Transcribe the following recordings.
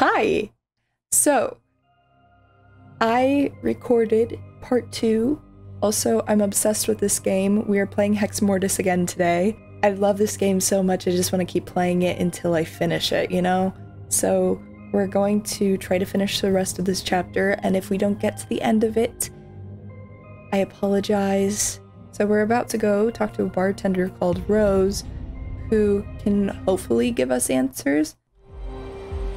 Hi! So, I recorded part 2. Also, I'm obsessed with this game. We are playing Hexmortis again today. I love this game so much, I just want to keep playing it until I finish it, you know? So, we're going to try to finish the rest of this chapter, and if we don't get to the end of it, I apologize. So we're about to go talk to a bartender called Rose, who can hopefully give us answers.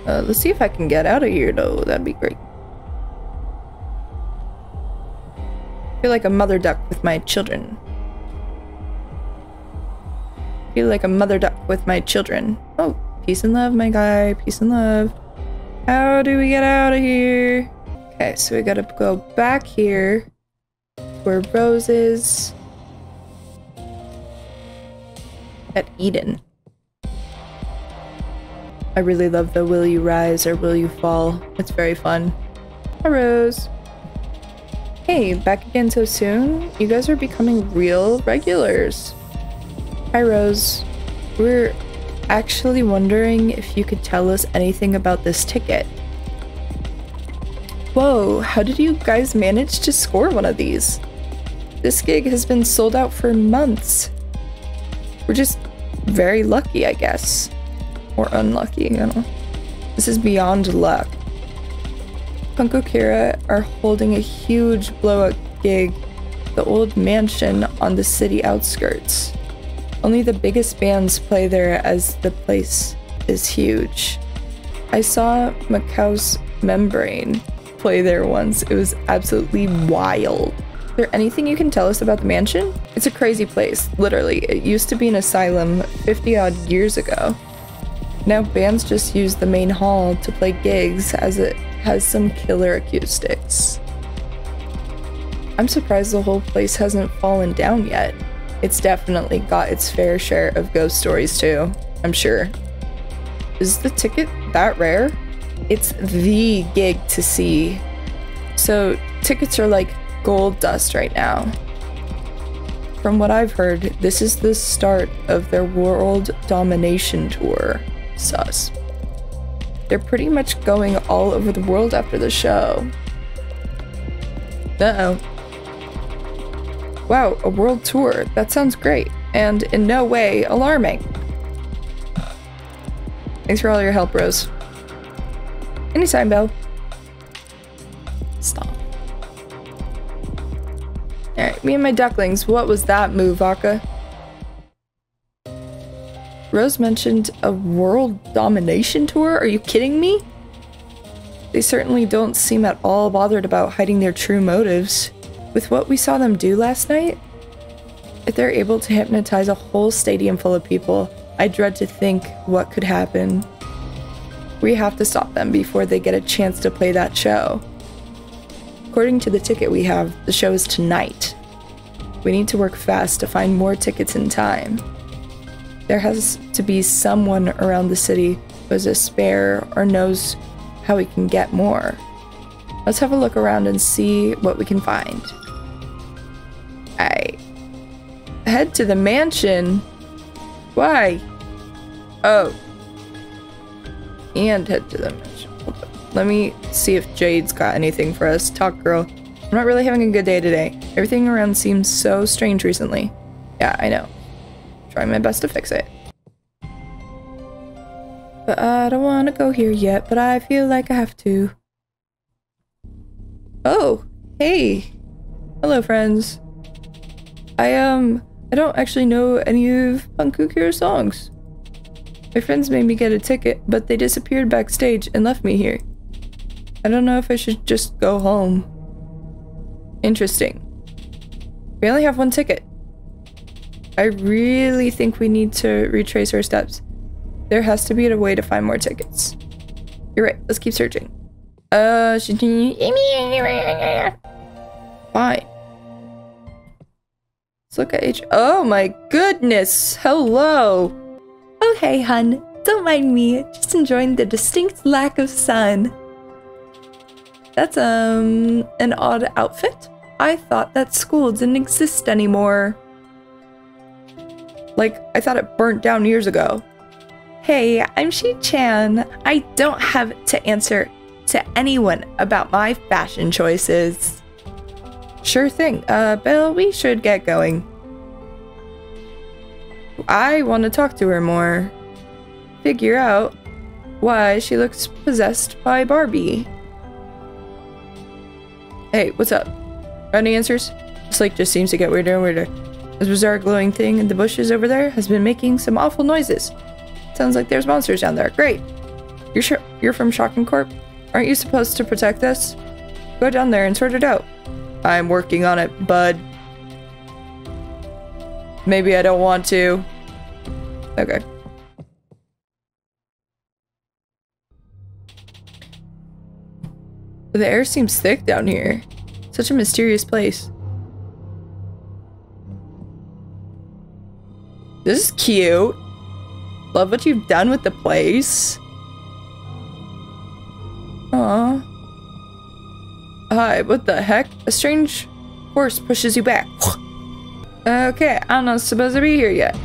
Let's see if I can get out of here, though. That'd be great. I feel like a mother duck with my children. I feel like a mother duck with my children. Oh, peace and love, my guy. Peace and love. How do we get out of here? Okay, so we gotta go back here where Rose is. At Eden. I really love the will you rise or will you fall. It's very fun. Hi, Rose. Hey, back again so soon? You guys are becoming real regulars. Hi, Rose. We're actually wondering if you could tell us anything about this ticket. Whoa, how did you guys manage to score one of these? This gig has been sold out for months. We're just very lucky, I guess. Or unlucky, you know. This is beyond luck. Punko Kira are holding a huge blowout gig at the old mansion on the city outskirts. Only the biggest bands play there as the place is huge. I saw Macau's Membrane play there once. It was absolutely wild. Is there anything you can tell us about the mansion? It's a crazy place, literally. It used to be an asylum 50 odd years ago. Now bands just use the main hall to play gigs as it has some killer acoustics. I'm surprised the whole place hasn't fallen down yet. It's definitely got its fair share of ghost stories too, I'm sure. Is the ticket that rare? It's the gig to see. So tickets are like gold dust right now. From what I've heard, this is the start of their world domination tour. Sus. They're pretty much going all over the world after the show. Uh-oh. Wow, a world tour. That sounds great, and in no way alarming. Thanks for all your help, Rose. Anytime, Belle. Stop. Alright, me and my ducklings. What was that move, Aka? Rose mentioned a world domination tour? Are you kidding me? They certainly don't seem at all bothered about hiding their true motives. With what we saw them do last night? If they're able to hypnotize a whole stadium full of people, I dread to think what could happen. We have to stop them before they get a chance to play that show. According to the ticket we have, the show is tonight. We need to work fast to find more tickets in time. There has to be someone around the city who has a spare or knows how we can get more. Let's have a look around and see what we can find. I head to the mansion. Why? Oh. And head to the mansion. Hold on. Let me see if Jade's got anything for us. Talk, girl. I'm not really having a good day today. Everything around seems so strange recently. Yeah, I know. Trying my best to fix it. But I don't want to go here yet, but I feel like I have to. Oh, hey. Hello, friends. I don't actually know any of Punko Kira's songs. My friends made me get a ticket, but they disappeared backstage and left me here. I don't know if I should just go home. Interesting. We only have one ticket. I really think we need to retrace our steps. There has to be a way to find more tickets. You're right, let's keep searching. Fine. Let's look at H. Oh my goodness! Hello! Oh hey, hun. Don't mind me. Just enjoying the distinct lack of sun. That's, an odd outfit. I thought that school didn't exist anymore. Like, I thought it burnt down years ago. Hey, I'm Shi-chan. I don't have to answer to anyone about my fashion choices. Sure thing. Bill, we should get going. I want to talk to her more. Figure out why she looks possessed by Barbie. Hey, what's up? Any answers? This lake just seems to get weirder and weirder. This bizarre glowing thing in the bushes over there has been making some awful noises. Sounds like there's monsters down there. Great. You're from Shocking Corp? Aren't you supposed to protect us? Go down there and sort it out. I'm working on it, bud. Maybe I don't want to. Okay. The air seems thick down here. Such a mysterious place. This is cute. Love what you've done with the place. Aww. Hi, what the heck? A strange force pushes you back. Okay, I'm not supposed to be here yet.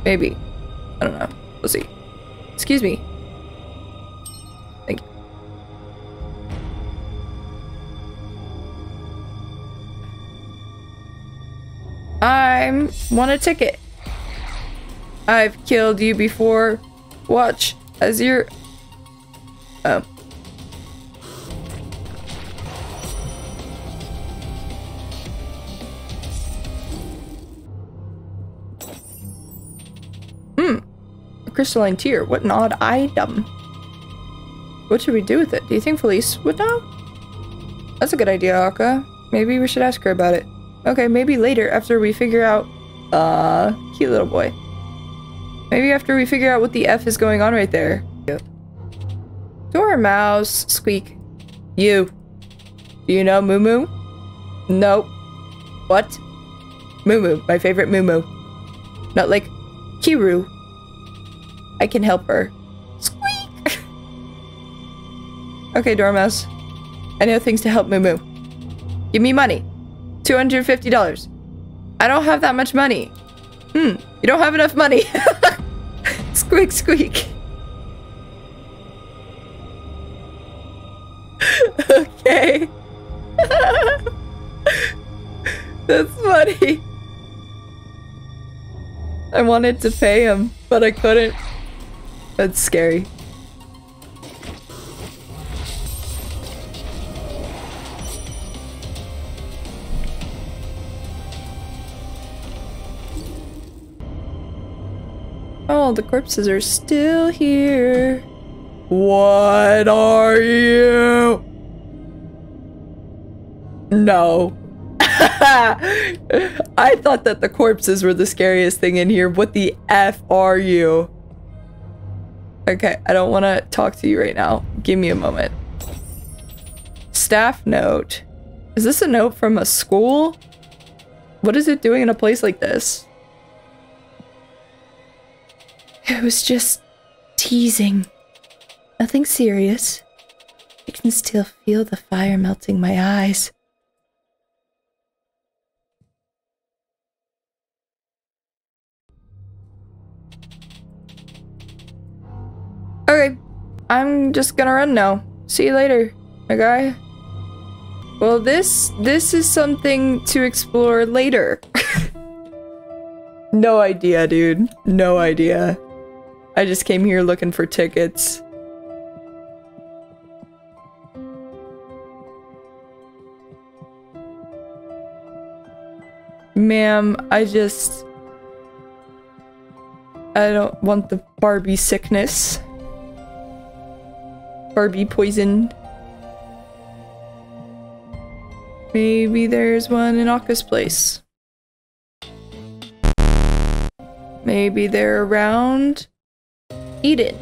Maybe. I don't know. We'll see. Excuse me. Thank you. I want a ticket. I've killed you before. Watch as you're... Oh. A crystalline tear. What an odd item. What should we do with it? Do you think Felice would know? That's a good idea, Akka. Maybe we should ask her about it. Okay, maybe later after we figure out... cute little boy. Maybe after we figure out what the F is going on right there. Door mouse. Squeak. You. Do you know Moo Moo? Nope. What? Moo Moo. My favorite Moo Moo. Not like Kiru. I can help her. Squeak! Okay, Dormouse. I know things to help Moo Moo. Give me money. $250. I don't have that much money. You don't have enough money. Squeak, squeak. Okay. That's funny. I wanted to pay him, but I couldn't. That's scary. Oh, the corpses are still here. What are you? No. I thought that the corpses were the scariest thing in here. What the F are you? Okay, I don't want to talk to you right now. Give me a moment. Staff note. Is this a note from a school? What is it doing in a place like this? It was just teasing. Nothing serious. I can still feel the fire melting my eyes. Okay, I'm just gonna run now. See you later, my guy. Well, this is something to explore later. No idea, dude. No idea. I just came here looking for tickets. Ma'am, I don't want the Barbie sickness. Barbie poison. Maybe there's one in Akka's place. Maybe they're around Eden.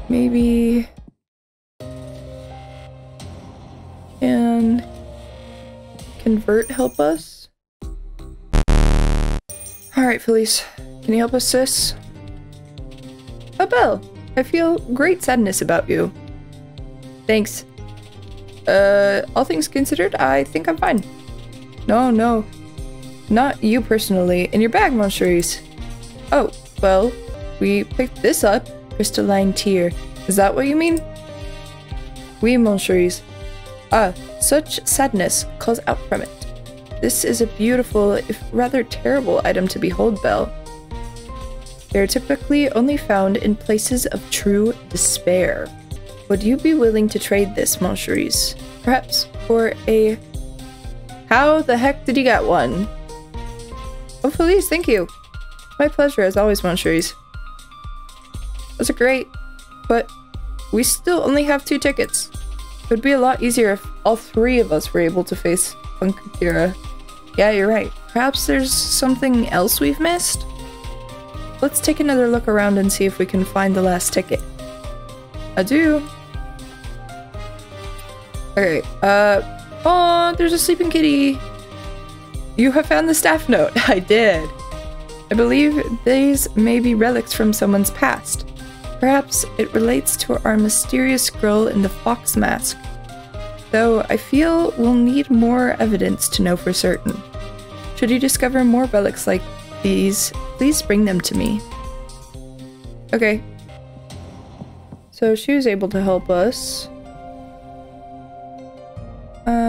Maybe can convert help us? Alright, Felice. Can you help us, sis? Oh, Belle. I feel great sadness about you. Thanks. All things considered, I think I'm fine. No. Not you personally. In your bag, Moncheries. Oh, well, we picked this up. Crystalline tear. Is that what you mean? Oui, Moncheries. Ah, such sadness calls out from it. This is a beautiful, if rather terrible item to behold, Belle. They are typically only found in places of true despair. Would you be willing to trade this, Moncheries? Perhaps for a... How the heck did you get one? Oh, please, thank you. My pleasure, as always, Moncheries. Those are great, but we still only have 2 tickets. It would be a lot easier if all 3 of us were able to face Punkakira. Yeah, you're right. Perhaps there's something else we've missed? Let's take another look around and see if we can find the last ticket. Adieu. Okay, oh, there's a sleeping kitty. You have found the staff note. I did. I believe these may be relics from someone's past. Perhaps it relates to our mysterious girl in the fox mask. Though I feel we'll need more evidence to know for certain. Should you discover more relics like these, please bring them to me. Okay. So she was able to help us.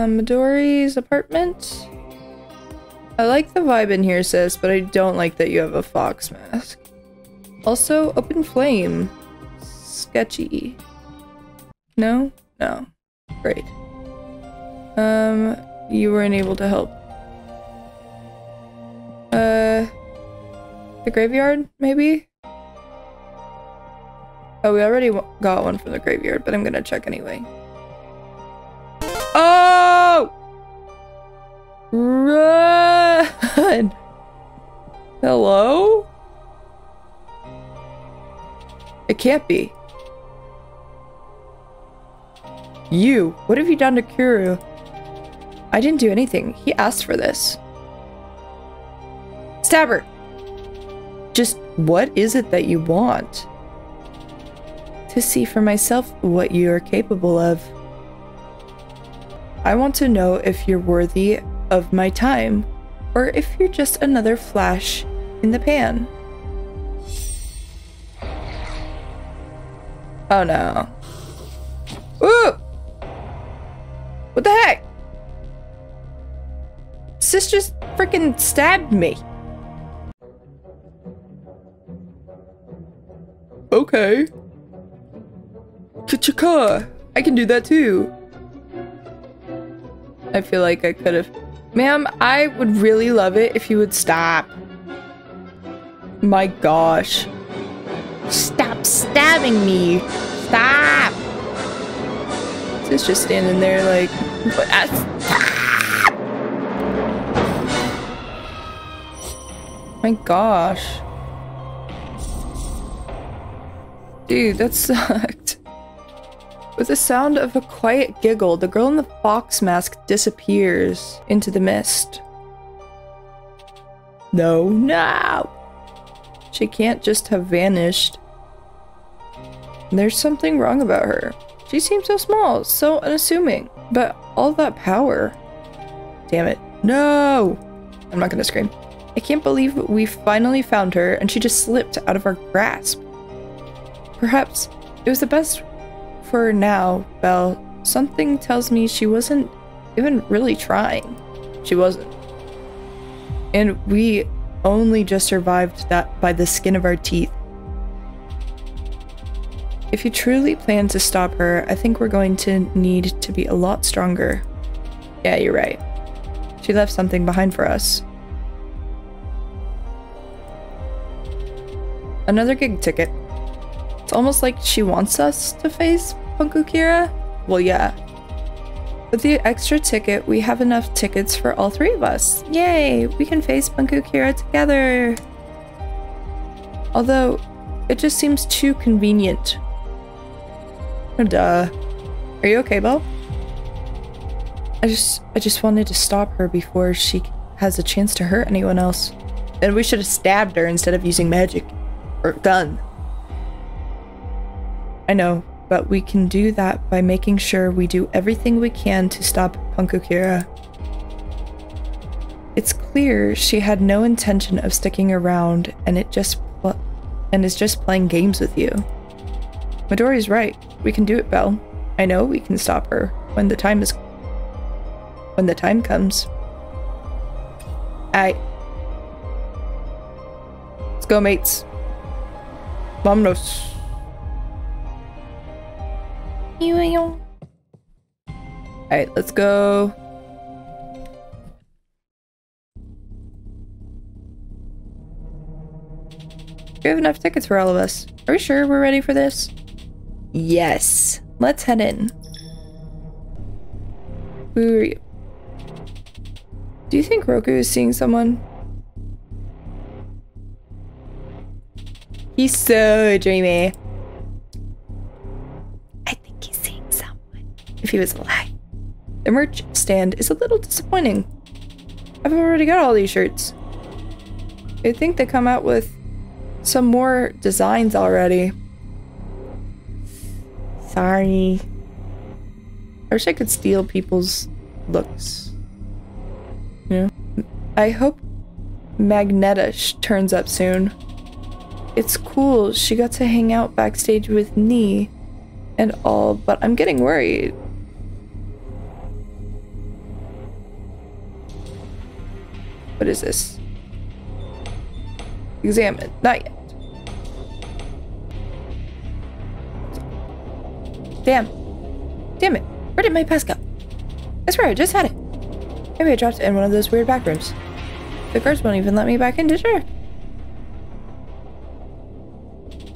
Midori's apartment? I like the vibe in here, sis, but I don't like that you have a fox mask. Also, open flame. Sketchy. No? No. Great. You weren't able to help. The graveyard, maybe? Oh, we already got one from the graveyard, but I'm gonna check anyway. Oh! Run! Hello? It can't be. You, what have you done to Kuru? I didn't do anything. He asked for this. Stab her! Just what is it that you want? To see for myself what you are capable of. I want to know if you're worthy of my time, or if you're just another flash in the pan. Oh no. Ooh! What the heck? Sis just freaking stabbed me. Okay. Ka-chaka! I can do that too. I feel like I could have. Ma'am, I would really love it if you would stop. My gosh. Stop stabbing me! Stop! Sis just standing there like... My gosh. Dude, that sucked. With the sound of a quiet giggle, the girl in the fox mask disappears into the mist. No, no! She can't just have vanished. There's something wrong about her. She seems so small, so unassuming, but all that power. Damn it. No! I'm not gonna scream. I can't believe we finally found her and she just slipped out of our grasp. Perhaps it was the best for her now, Belle. Something tells me she wasn't even really trying. She wasn't. And we only just survived that by the skin of our teeth. If you truly plan to stop her, I think we're going to need to be a lot stronger. Yeah, you're right. She left something behind for us. Another gig ticket. It's almost like she wants us to face Punkakira. Well, yeah. With the extra ticket, we have enough tickets for all 3 of us. Yay! We can face Punkakira together! Although, it just seems too convenient. Oh, duh. Are you okay, Belle? I just wanted to stop her before she has a chance to hurt anyone else. Then we should have stabbed her instead of using magic. Or gun. I know, but we can do that by making sure we do everything we can to stop Punkakira. It's clear she had no intention of sticking around and is just playing games with you. Midori's right. We can do it, Belle. I know we can stop her when the time comes. Let's go, mates. Vámonos. Alright, let's go. We have enough tickets for all of us. Are we sure we're ready for this? Yes. Let's head in. Who are you? Do you think Roku is seeing someone? He's so dreamy. I think he's seeing someone. If he was alive. The merch stand is a little disappointing. I've already got all these shirts. I think they come out with some more designs already. Sorry. I wish I could steal people's looks. Yeah. I hope Magneta turns up soon. It's cool she got to hang out backstage with Nee and all, but I'm getting worried. What is this? Examine. Not yet. Damn. Damn it. Where did my pass go? I swear I just had it. Maybe I dropped it in one of those weird back rooms. The guards won't even let me back in to check.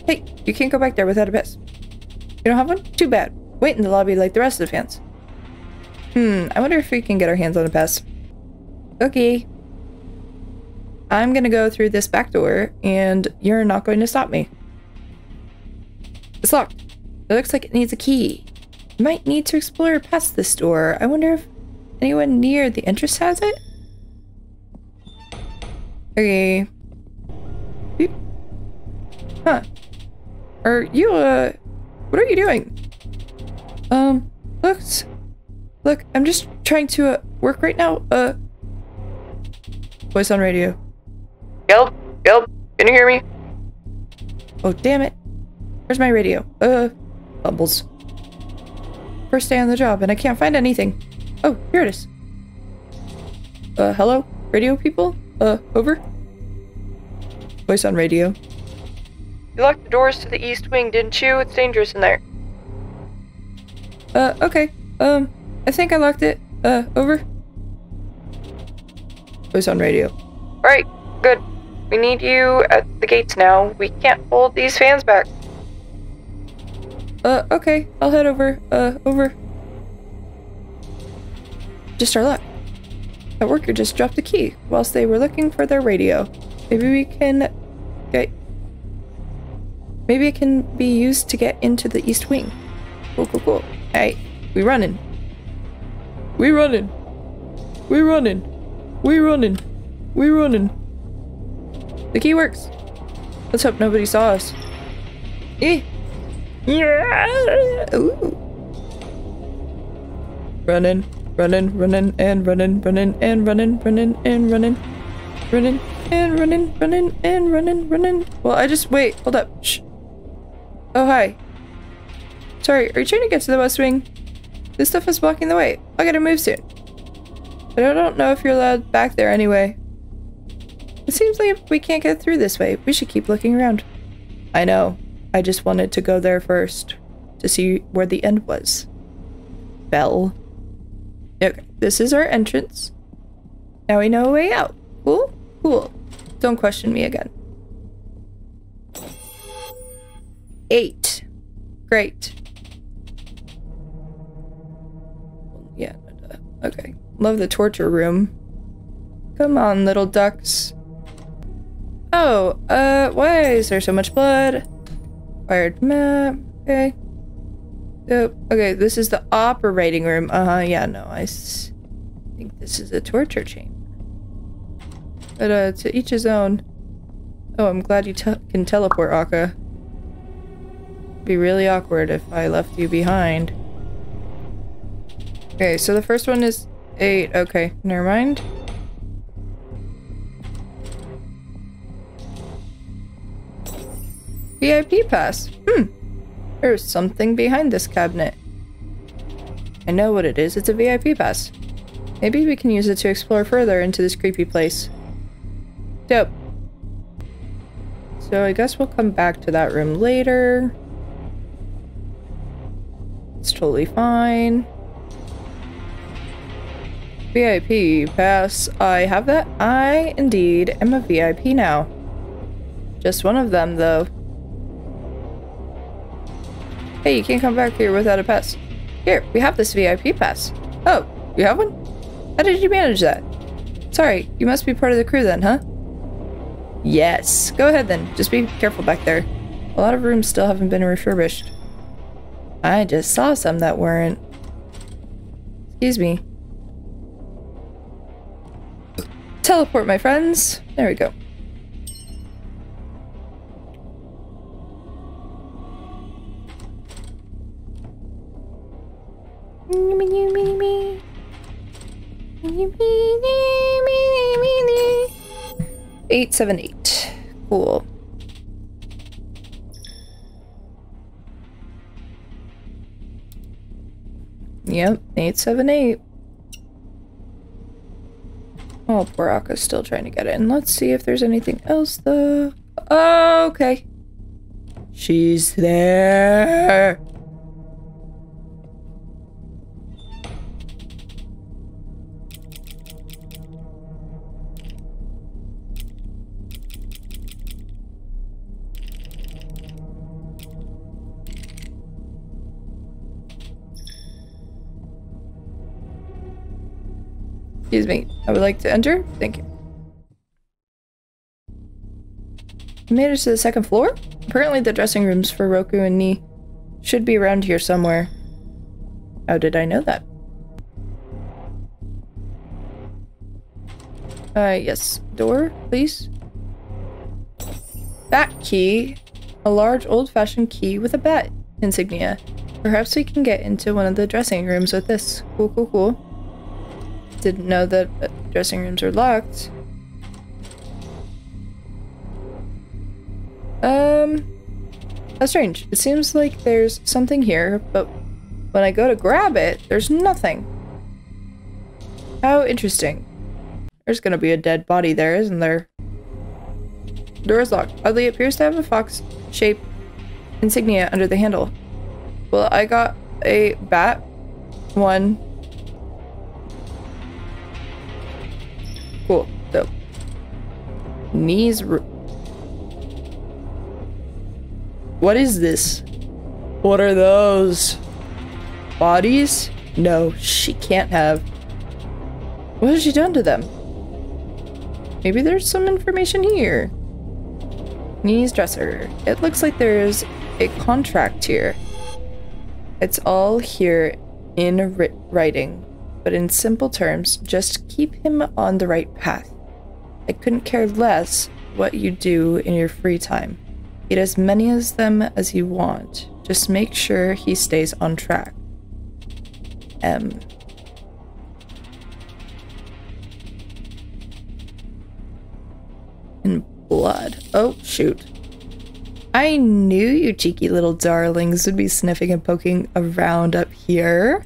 Hey, you can't go back there without a pass. You don't have one? Too bad. Wait in the lobby like the rest of the fans. I wonder if we can get our hands on a pass. Okay. I'm gonna go through this back door, and you're not going to stop me. It's locked. It looks like it needs a key. You might need to explore past this door. I wonder if anyone near the entrance has it? Okay. Beep. Huh. Are you, what are you doing? Look, I'm just trying to, work right now. Voice on radio. Yelp, can you hear me? Oh, damn it. Where's my radio? Bumbles. First day on the job, and I can't find anything. Oh, here it is. Hello? Radio people? Over? Voice on radio. You locked the doors to the east wing, didn't you? It's dangerous in there. Okay. I think I locked it. Over? Voice on radio. Alright, good. We need you at the gates now. We can't hold these fans back. Okay. I'll head over. Over. Just our luck. That worker just dropped a key whilst they were looking for their radio. Maybe it can be used to get into the east wing. Cool. Hey, we running. The key works. Let's hope nobody saw us. Yeah. Ooh. Running. Well, wait, hold up. Shh. Oh, hi. Sorry, are you trying to get to the west wing? This stuff is blocking the way. I gotta move soon. But I don't know if you're allowed back there anyway. It seems like we can't get through this way. We should keep looking around. I know. I just wanted to go there first. To see where the end was. Belle. Okay, this is our entrance. Now we know a way out. Cool. Don't question me again. 8. Great. Yeah, okay. Love the torture room. Come on, little ducks. Oh, why is there so much blood? Wired map. Okay. Okay, this is the operating room. Yeah, no, I think this is a torture chamber. But, to each his own. Oh, I'm glad you can teleport, Akka. It'd be really awkward if I left you behind. Okay, so the first one is 8. Okay, never mind. VIP pass. There's something behind this cabinet. I know what it is. It's a VIP pass. Maybe we can use it to explore further into this creepy place. Dope. So I guess we'll come back to that room later. It's totally fine. VIP pass. I have that. I indeed am a VIP now. Just one of them, though. Hey, you can't come back here without a pass. Here, we have this VIP pass. Oh, you have one? How did you manage that? Sorry, you must be part of the crew then, huh? Yes. Go ahead then. Just be careful back there. A lot of rooms still haven't been refurbished. I just saw some that weren't. Excuse me. Teleport, my friends. There we go. Me. 878. Cool. Yep, 878. Oh, poor Aka's still trying to get in. Let's see if there's anything else, though. Oh, okay. She's there. Excuse me, I would like to enter. Thank you. We made it to the second floor? Apparently the dressing rooms for Roku and Ni should be around here somewhere. How did I know that? Yes. Door, please. Bat key. A large old-fashioned key with a bat insignia. Perhaps we can get into one of the dressing rooms with this. Cool, cool, cool. Didn't know that dressing rooms are locked. How strange. It seems like there's something here, but when I go to grab it, there's nothing. How interesting. There's gonna be a dead body there, isn't there? Door is locked. Oddly, it appears to have a fox-shaped insignia under the handle. Well, I got a bat one. Cool. Dope. Knees. What is this? What are those? Bodies? No, she can't have. What has she done to them? Maybe there's some information here. Knees dresser. It looks like there's a contract here. It's all here in writing. But in simple terms, just keep him on the right path. I couldn't care less what you do in your free time. Eat as many of them as you want. Just make sure he stays on track. M. In blood. Oh, shoot. I knew you cheeky little darlings would be sniffing and poking around up here.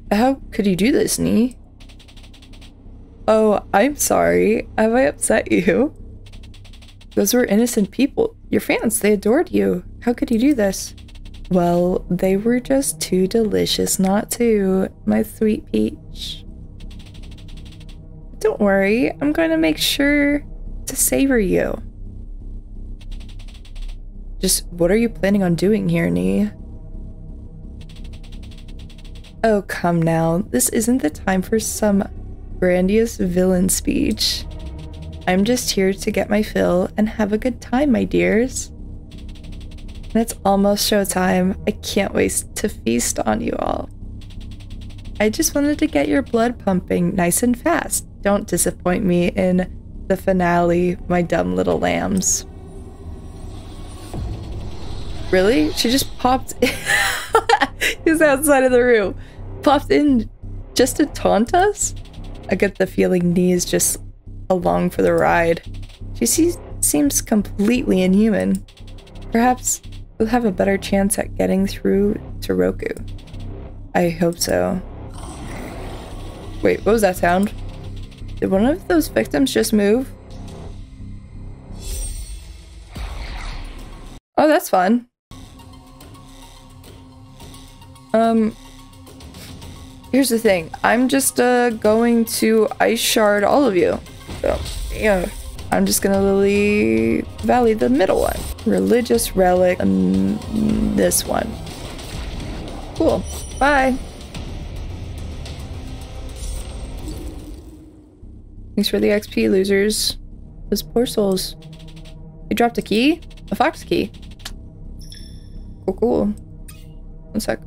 How could you do this, Ni? Oh, I'm sorry. Have I upset you? Those were innocent people. Your fans, they adored you. How could you do this? Well, they were just too delicious not to, my sweet peach. Don't worry, I'm going to make sure to savor you. Just what are you planning on doing here, Ni? Oh, come now. This isn't the time for some grandiose villain speech. I'm just here to get my fill and have a good time, my dears. And it's almost showtime. I can't wait to feast on you all. I just wanted to get your blood pumping nice and fast. Don't disappoint me in the finale, my dumb little lambs. Really? She just popped in. He's outside of the room. Popped in just to taunt us? I get the feeling Ni is just along for the ride. She seems completely inhuman. Perhaps we'll have a better chance at getting through to Roku. I hope so. Wait, what was that sound? Did one of those victims just move? Oh, that's fun. Here's the thing. I'm just going to ice shard all of you. So, yeah. I'm just gonna lily valley the middle one. Religious relic and this one. Cool. Bye. Thanks for the XP, losers. Those poor souls. You dropped a key? A fox key. Cool, cool. One sec.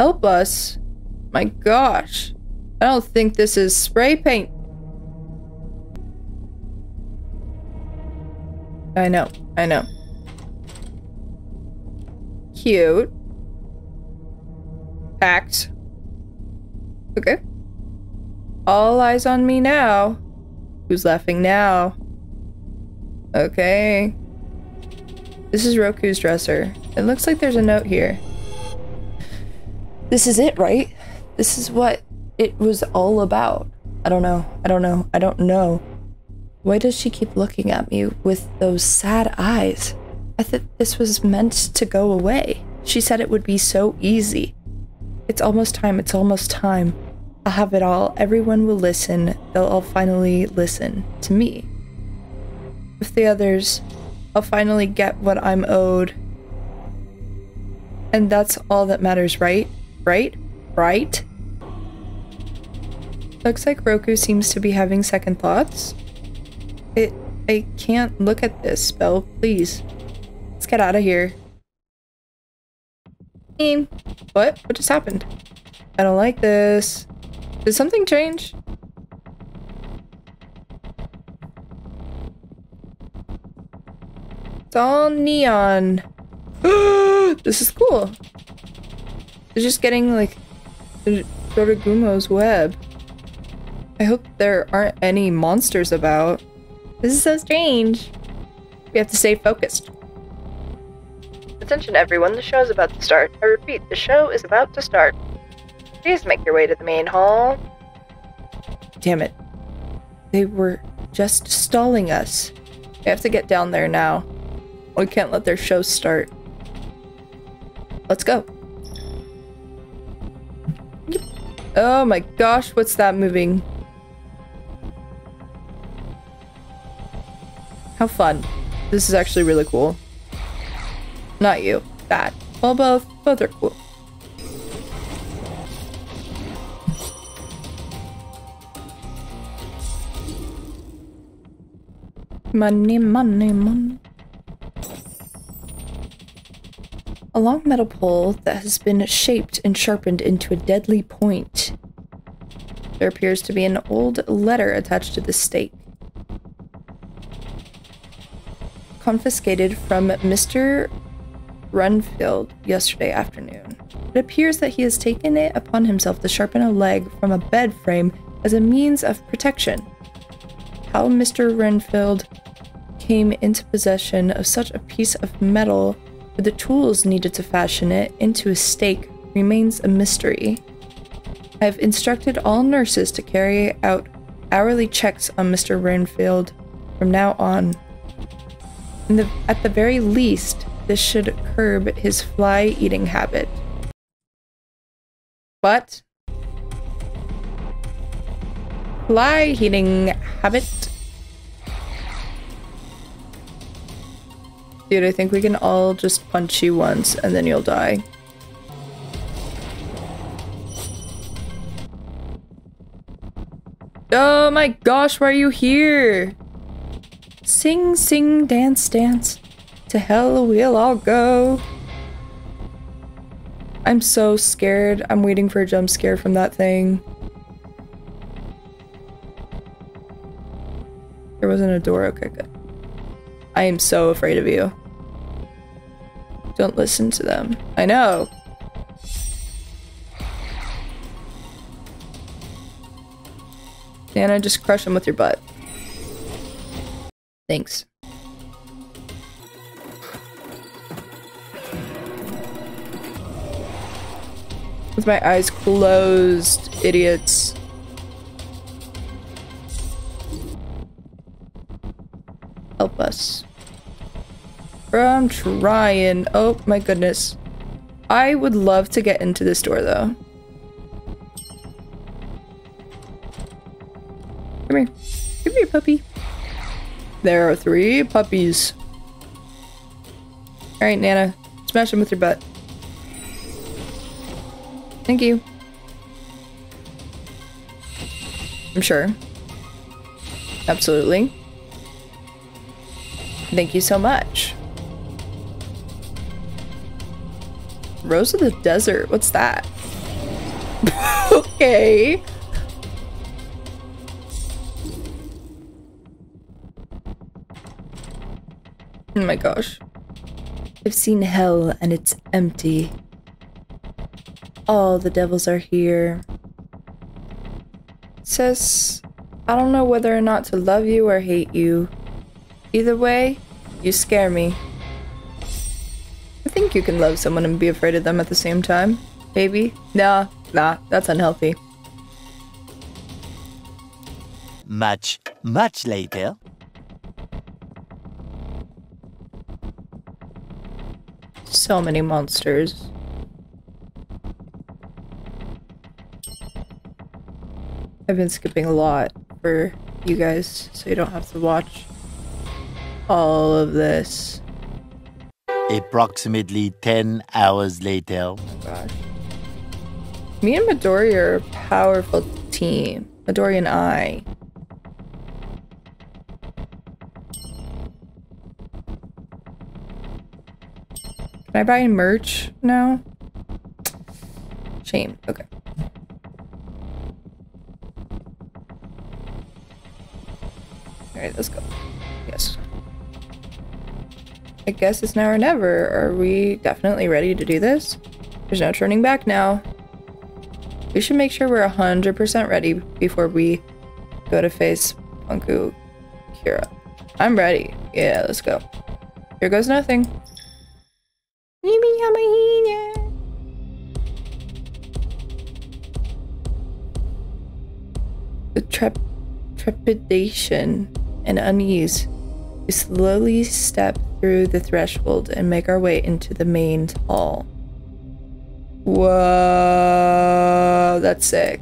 Help us. My gosh. I don't think this is spray paint. I know. I know. Cute. Packed. Okay. All eyes on me now. Who's laughing now? Okay. This is Roku's dresser. It looks like there's a note here. This is it, right? This is what it was all about. I don't know. I don't know. I don't know. Why does she keep looking at me with those sad eyes? I thought this was meant to go away. She said it would be so easy. It's almost time. It's almost time. I'll have it all. Everyone will listen. They'll all finally listen to me. With the others, I'll finally get what I'm owed. And that's all that matters, right? Right? Right? Looks like Roku seems to be having second thoughts. I can't look at this, Spell, please. Let's get out of here. What? What just happened? I don't like this. Did something change? It's all neon. This is cool. It's just getting like Dorogumo's web. I hope there aren't any monsters about. This is so strange. We have to stay focused. Attention everyone, the show is about to start. I repeat, the show is about to start. Please make your way to the main hall. Damn it. They were just stalling us. We have to get down there now. We can't let their show start. Let's go. Oh my gosh, what's that moving? How fun. This is actually really cool. Not you. That. Well, both. Both are cool. Money, money, money. A long metal pole that has been shaped and sharpened into a deadly point. There appears to be an old letter attached to the stake. Confiscated from Mr. Renfield yesterday afternoon. It appears that he has taken it upon himself to sharpen a leg from a bed frame as a means of protection. How Mr. Renfield came into possession of such a piece of metal with the tools needed to fashion it into a stake remains a mystery. I have instructed all nurses to carry out hourly checks on Mr. Renfield from now on. At the very least, this should curb his fly-eating habit. What? Fly-eating habit? Dude, I think we can all just punch you once and then you'll die. Oh my gosh, why are you here? Sing, sing, dance, dance. To hell we'll all go. I'm so scared. I'm waiting for a jump scare from that thing. There wasn't a door. Okay, good. I am so afraid of you. Don't listen to them. I know. Anna, just crush them with your butt. Thanks. With my eyes closed, idiots. Help us. I'm trying. Oh my goodness. I would love to get into this door though. Come here. Come here, puppy. There are 3 puppies. Alright, Nana. Smash them with your butt. Thank you. I'm sure. Absolutely. Thank you so much. Rose of the Desert. What's that? Okay. Oh my gosh. I've seen hell and it's empty. All the devils are here. Sis, I don't know whether or not to love you or hate you. Either way, you scare me. I think you can love someone and be afraid of them at the same time. Maybe. Nah, that's unhealthy. Much later. So many monsters. I've been skipping a lot for you guys, so you don't have to watch all of this. Approximately 10 hours later. Oh gosh. Me and Midori are a powerful team. Midori and I. Can I buy merch now? Shame. Okay. Alright, let's go. Yes. I guess it's now or never. Are we definitely ready to do this? There's no turning back now. We should make sure we're 100% ready before we go to face Punku Kira. I'm ready. Yeah, let's go. Here goes nothing. With trepidation and unease, we slowly step through the threshold and make our way into the main hall. Whoa, that's sick.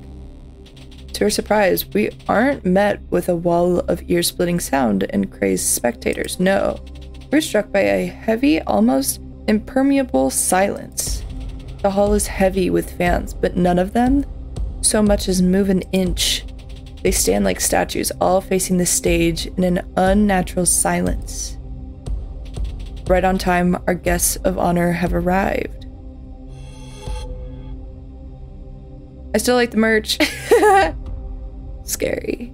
To our surprise, we aren't met with a wall of ear-splitting sound and crazed spectators. No, we're struck by a heavy, almost impermeable silence. The hall is heavy with fans, but none of them so much as move an inch. They stand like statues, all facing the stage in an unnatural silence. Right on time, our guests of honor have arrived. I still like the merch. Scary.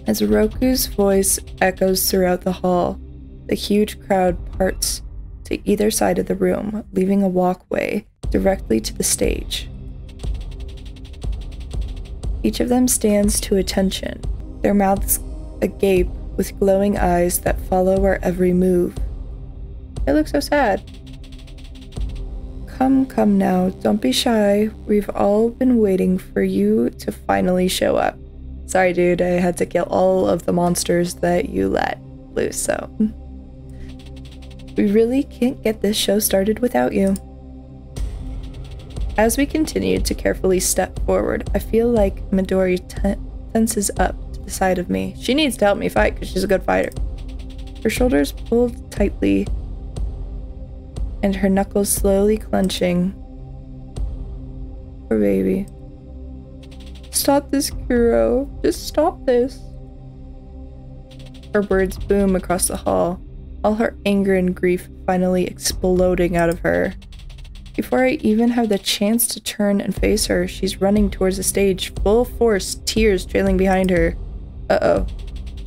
As Roku's voice echoes throughout the hall, the huge crowd parts to either side of the room, leaving a walkway directly to the stage. Each of them stands to attention, their mouths agape with glowing eyes that follow our every move. They look so sad. Come now, don't be shy. We've all been waiting for you to finally show up. Sorry, dude, I had to kill all of the monsters that you let loose, so... We really can't get this show started without you. As we continue to carefully step forward, I feel like Midori tenses up to the side of me. She needs to help me fight because she's a good fighter. Her shoulders pulled tightly and her knuckles slowly clenching. Poor baby. Stop this, Kuro. Just stop this. Her words boom across the hall, all her anger and grief finally exploding out of her. Before I even have the chance to turn and face her, she's running towards the stage, full force, tears trailing behind her. Uh-oh.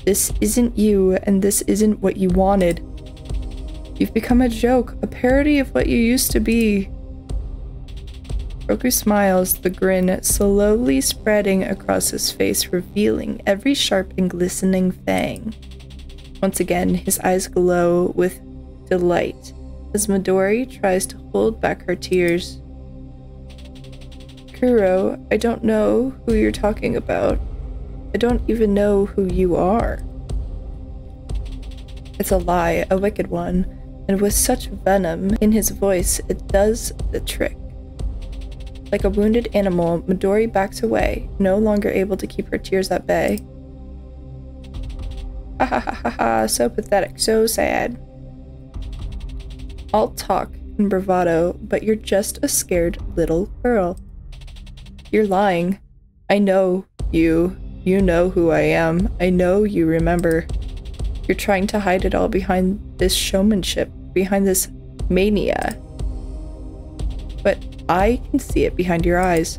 This isn't you, and this isn't what you wanted. You've become a joke, a parody of what you used to be. Roku smiles, the grin slowly spreading across his face, revealing every sharp and glistening fang. Once again, his eyes glow with delight as Midori tries to hold back her tears. Kuro, I don't know who you're talking about. I don't even know who you are. It's a lie, a wicked one, and with such venom in his voice, it does the trick. Like a wounded animal, Midori backs away, no longer able to keep her tears at bay. Ha ha ha ha ha, so pathetic, so sad. All talk and bravado, but you're just a scared little girl. You're lying. I know you. You know who I am. I know you remember. You're trying to hide it all behind this showmanship, behind this mania. But I can see it behind your eyes.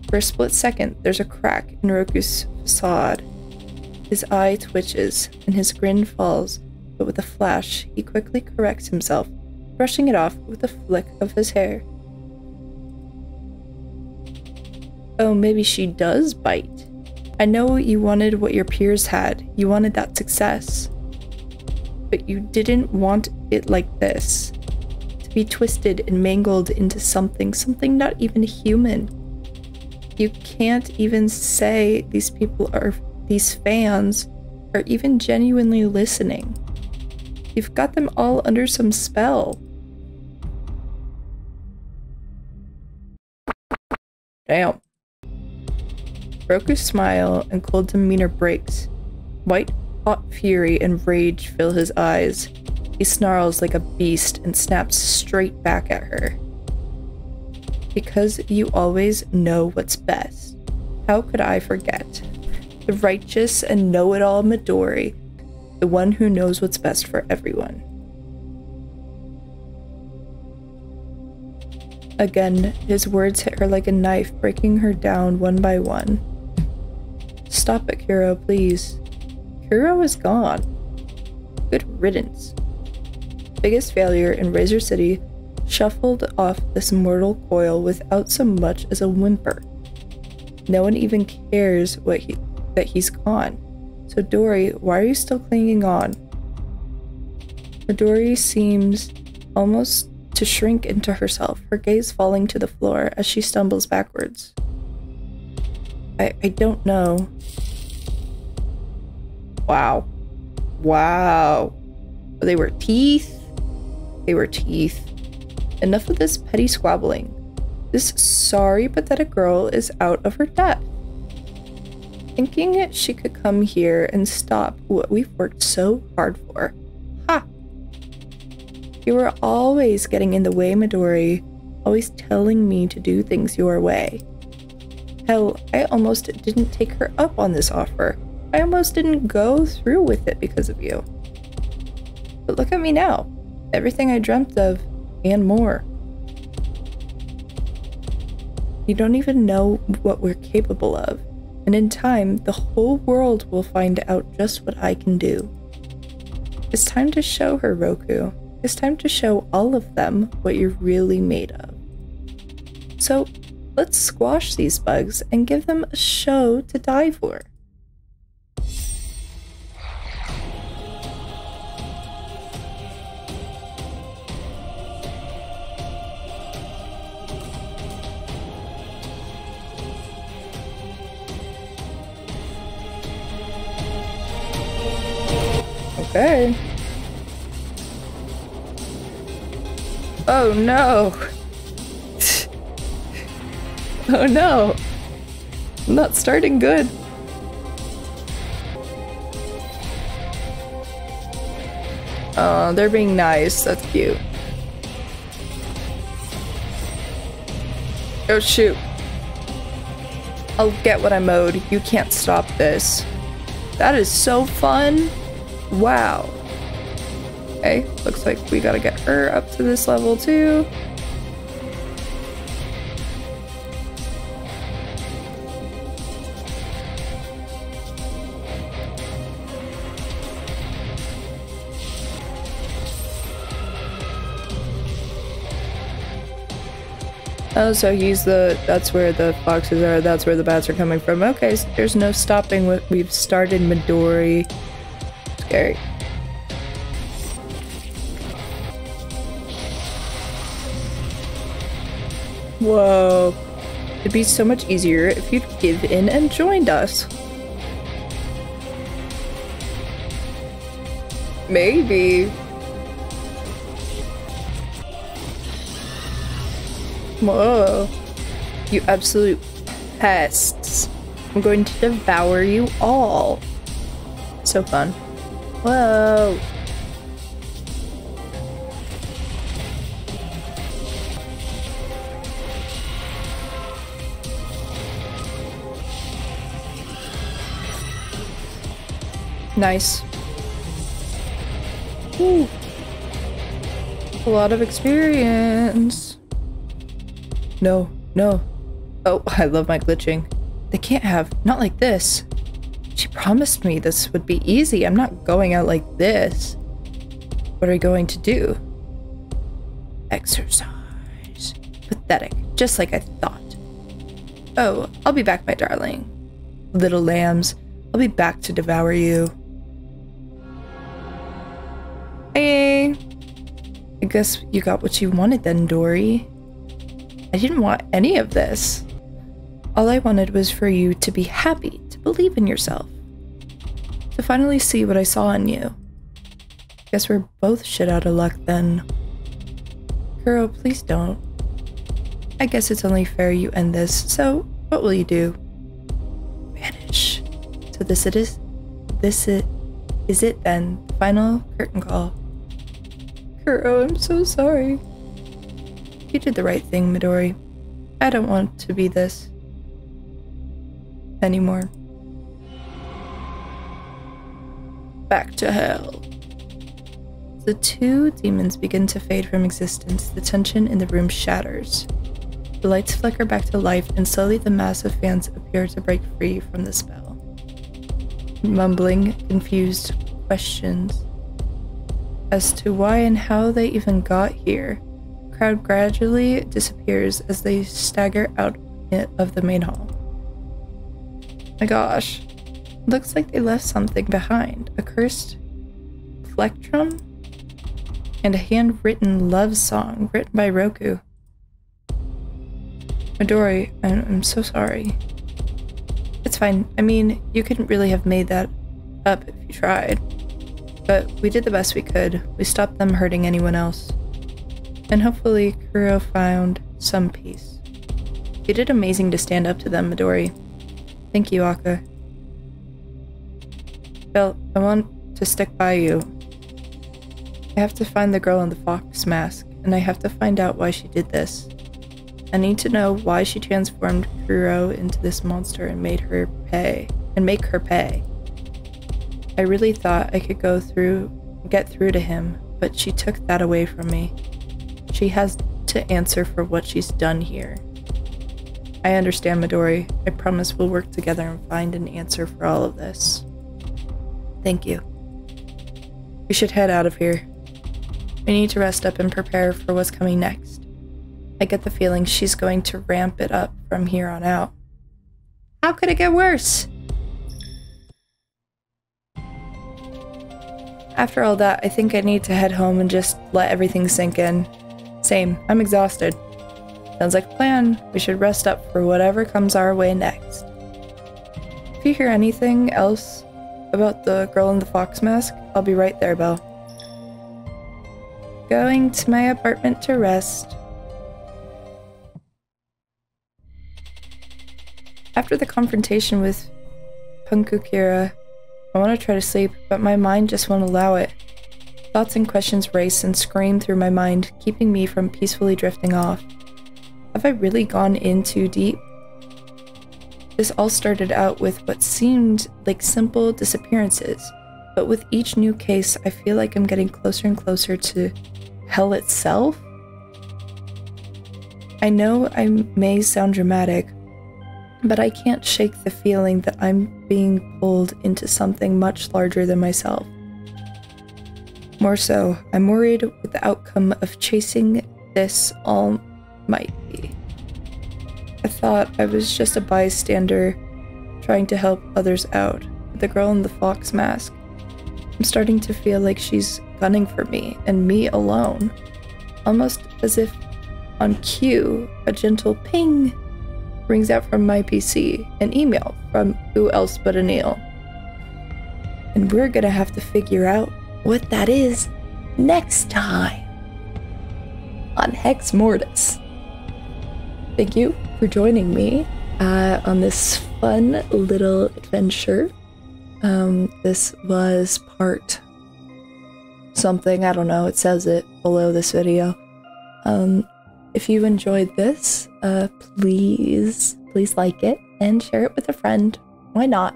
For a split second, there's a crack in Roku's facade. His eye twitches, and his grin falls, but with a flash, he quickly corrects himself, brushing it off with a flick of his hair. Oh, maybe she does bite. I know you wanted what your peers had. You wanted that success. But you didn't want it like this. To be twisted and mangled into something not even human. You can't even say these fans are even genuinely listening. You've got them all under some spell. Damn. Roku's smile and cold demeanor breaks. White, hot fury and rage fill his eyes. He snarls like a beast and snaps straight back at her. Because you always know what's best. How could I forget? The righteous and know-it-all Midori, the one who knows what's best for everyone. Again, his words hit her like a knife, breaking her down one by one. Stop it, Kuro, please. Kuro is gone. Good riddance. Biggest failure in Razor City shuffled off this mortal coil without so much as a whimper. No one even cares that he's gone. So Dori, why are you still clinging on? Midori seems almost to shrink into herself, her gaze falling to the floor as she stumbles backwards. I don't know. Wow. Wow. They were teeth. They were teeth. Enough of this petty squabbling. This sorry, pathetic girl is out of her depth. Thinking she could come here and stop what we've worked so hard for. Ha! You were always getting in the way, Midori. Always telling me to do things your way. Hell, I almost didn't take her up on this offer. I almost didn't go through with it because of you. But look at me now. Everything I dreamt of, and more. You don't even know what we're capable of. And in time, the whole world will find out just what I can do. It's time to show her, Roku. It's time to show all of them what you're really made of. So, let's squash these bugs and give them a show to die for. Okay. Oh no. Oh no. I'm not starting good. Oh, they're being nice. That's cute. Oh shoot. I'll get what I'm owed. You can't stop this. That is so fun. Wow. Okay, looks like we gotta get her up to this level too. Oh, so that's where the foxes are, that's where the bats are coming from. Okay, so there's no stopping what we've started, Midori. Scary. Whoa. It'd be so much easier if you'd give in and joined us. Maybe. Whoa. You absolute pests. I'm going to devour you all. So fun. Whoa. Nice. Ooh. A lot of experience. No, no. Oh, I love my glitching. They can't have, not like this. She promised me this would be easy. I'm not going out like this. What are you going to do? Exercise. Pathetic, just like I thought. Oh, I'll be back, my darling. Little lambs, I'll be back to devour you. Hey. I guess you got what you wanted then, Dory. I didn't want any of this. All I wanted was for you to be happy, to believe in yourself. To finally see what I saw in you. Guess we're both shit out of luck then. Kuro, please don't. I guess it's only fair you end this, so what will you do? Vanish. So this is it then, the final curtain call. Kuro, I'm so sorry. You did the right thing, Midori. I don't want to be this anymore. Back to hell. The two demons begin to fade from existence. The tension in the room shatters. The lights flicker back to life, and slowly the mass of fans appear to break free from the spell. Mumbling, confused questions as to why and how they even got here. The crowd gradually disappears as they stagger out of the main hall. My gosh. Looks like they left something behind. A cursed plectrum and a handwritten love song written by Roku. Midori, I'm so sorry. It's fine. I mean, you couldn't really have made that up if you tried. But we did the best we could. We stopped them hurting anyone else. And hopefully Kuro found some peace. You did amazing to stand up to them, Midori. Thank you, Akka. Well, I want to stick by you. I have to find the girl in the fox mask, and I have to find out why she did this. I need to know why she transformed Kuro into this monster and make her pay. I really thought I could get through to him, but she took that away from me. She has to answer for what she's done here. I understand, Midori. I promise we'll work together and find an answer for all of this. Thank you. We should head out of here. We need to rest up and prepare for what's coming next. I get the feeling she's going to ramp it up from here on out. How could it get worse? After all that, I think I need to head home and just let everything sink in. Same, I'm exhausted. Sounds like a plan. We should rest up for whatever comes our way next. If you hear anything else about the girl in the fox mask, I'll be right there, Belle. Going to my apartment to rest. After the confrontation with Punkukira, I want to try to sleep, but my mind just won't allow it. Thoughts and questions race and scream through my mind, keeping me from peacefully drifting off. Have I really gone in too deep? This all started out with what seemed like simple disappearances, but with each new case, I feel like I'm getting closer and closer to hell itself? I know I may sound dramatic, but I can't shake the feeling that I'm being pulled into something much larger than myself. More so, I'm worried with the outcome of chasing this all might be. I thought I was just a bystander trying to help others out. The girl in the fox mask. I'm starting to feel like she's gunning for me, and me alone. Almost as if on cue, a gentle ping rings out from my PC, an email from who else but Anil. And we're gonna have to figure out what that is next time on Hexmortis. Thank you for joining me on this fun little adventure. This was part something, I don't know, it says it below this video. If you enjoyed this, please like it and share it with a friend. Why not?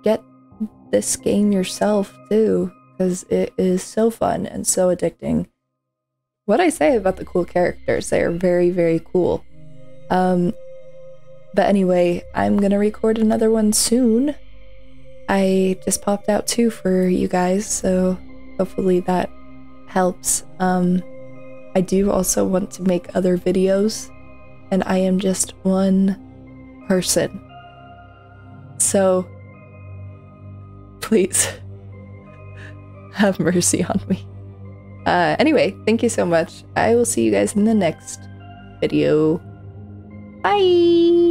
Get this game yourself too, because it is so fun and so addicting. What I say about the cool characters, they are very, very cool. But anyway, I'm gonna record another one soon. I just popped out 2 for you guys, so hopefully that helps. I do also want to make other videos, and I am just one person. So, please, have mercy on me. Anyway, thank you so much. I will see you guys in the next video. Bye!